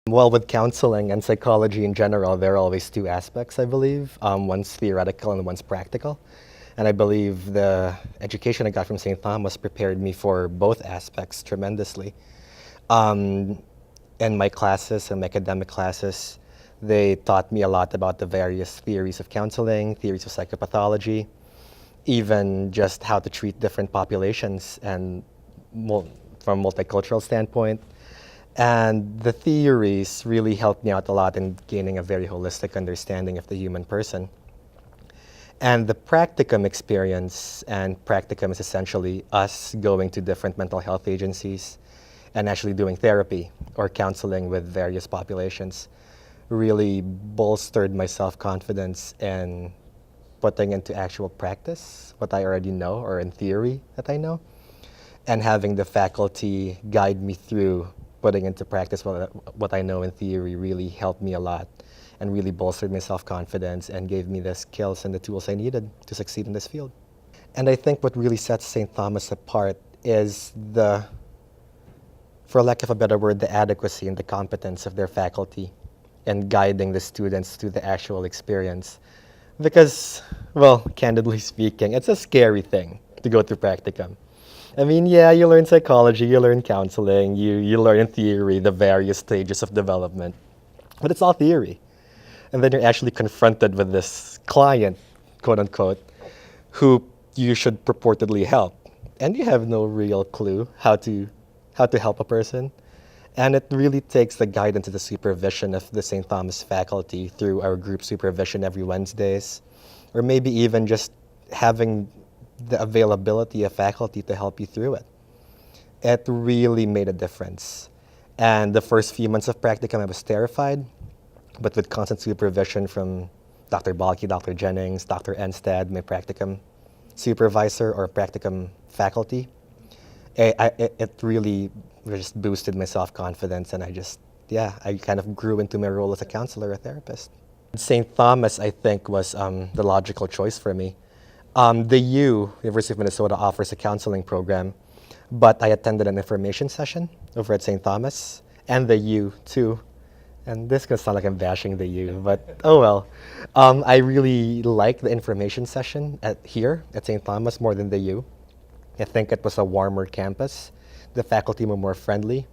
Well, with counseling and psychology in general, there are always two aspects, I believe. One's theoretical and one's practical. And I believe the education I got from St. Thomas prepared me for both aspects tremendously. Um, in my classes and my academic classes, they taught me a lot about the various theories of counseling, theories of psychopathology, even just how to treat different populations and from a multicultural standpoint. And the theories really helped me out a lot in gaining a very holistic understanding of the human person. And the practicum experience, and practicum is essentially us going to different mental health agencies and actually doing therapy or counseling with various populations, really bolstered my self-confidence in putting into actual practice what I already know, or in theory that I know, and having the faculty guide me through putting into practice what I know in theory really helped me a lot and really bolstered my self-confidence and gave me the skills and the tools I needed to succeed in this field. And I think what really sets St. Thomas apart is the, for lack of a better word, the adequacy and the competence of their faculty in guiding the students through the actual experience. Because, well, candidly speaking, it's a scary thing to go through practicum. I mean, yeah, you learn psychology, you learn counseling, you learn in theory the various stages of development, but it's all theory. And then you're actually confronted with this client, quote unquote, who you should purportedly help. And you have no real clue how to help a person. And it really takes the guidance and the supervision of the St. Thomas faculty through our group supervision every Wednesdays, or maybe even just having the availability of faculty to help you through it. It really made a difference. And the first few months of practicum, I was terrified, but with constant supervision from Dr. Balke, Dr. Jennings, Dr. Enstad, my practicum supervisor or practicum faculty, it really just boosted my self-confidence, and I kind of grew into my role as a counselor, a therapist. St. Thomas, I think, was the logical choice for me. The University of Minnesota, offers a counseling program, but I attended an information session over at St. Thomas, and the U too. And this can sound like I'm bashing the U, but oh well. I really liked the information session here at St. Thomas more than the U. I think it was a warmer campus. The faculty were more friendly.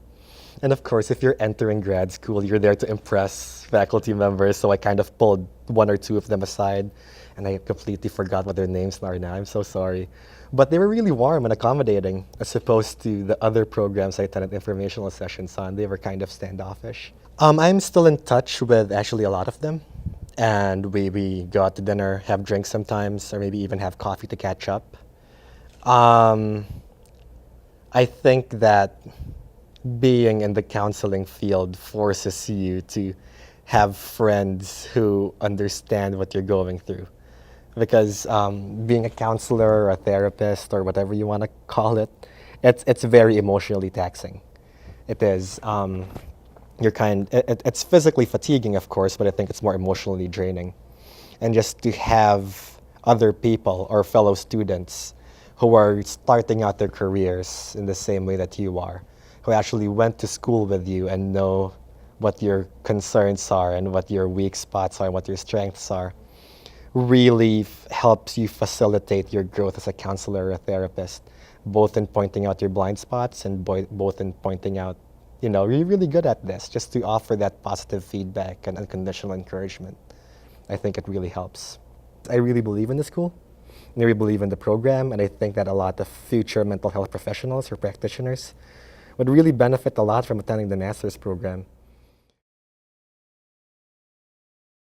And of course, if you're entering grad school, you're there to impress faculty members, so I kind of pulled one or two of them aside, and I completely forgot what their names are now. I'm so sorry. But they were really warm and accommodating, as opposed to the other programs I attended informational sessions on. They were kind of standoffish. I'm still in touch with actually a lot of them, and we go out to dinner, have drinks sometimes, or maybe even have coffee to catch up. I think that being in the counseling field forces you to have friends who understand what you're going through. Because being a counselor or a therapist or whatever you want to call it, it's very emotionally taxing. It is. It's physically fatiguing, of course, but I think it's more emotionally draining. And just to have other people or fellow students who are starting out their careers in the same way that you are, who actually went to school with you and know what your concerns are and what your weak spots are and what your strengths are, really helps you facilitate your growth as a counselor or a therapist, both in pointing out your blind spots and both in pointing out, you're really good at this, just to offer that positive feedback and unconditional encouragement. I think it really helps. I really believe in the school. I really believe in the program, and I think that a lot of future mental health professionals or practitioners would really benefit a lot from attending the master's program.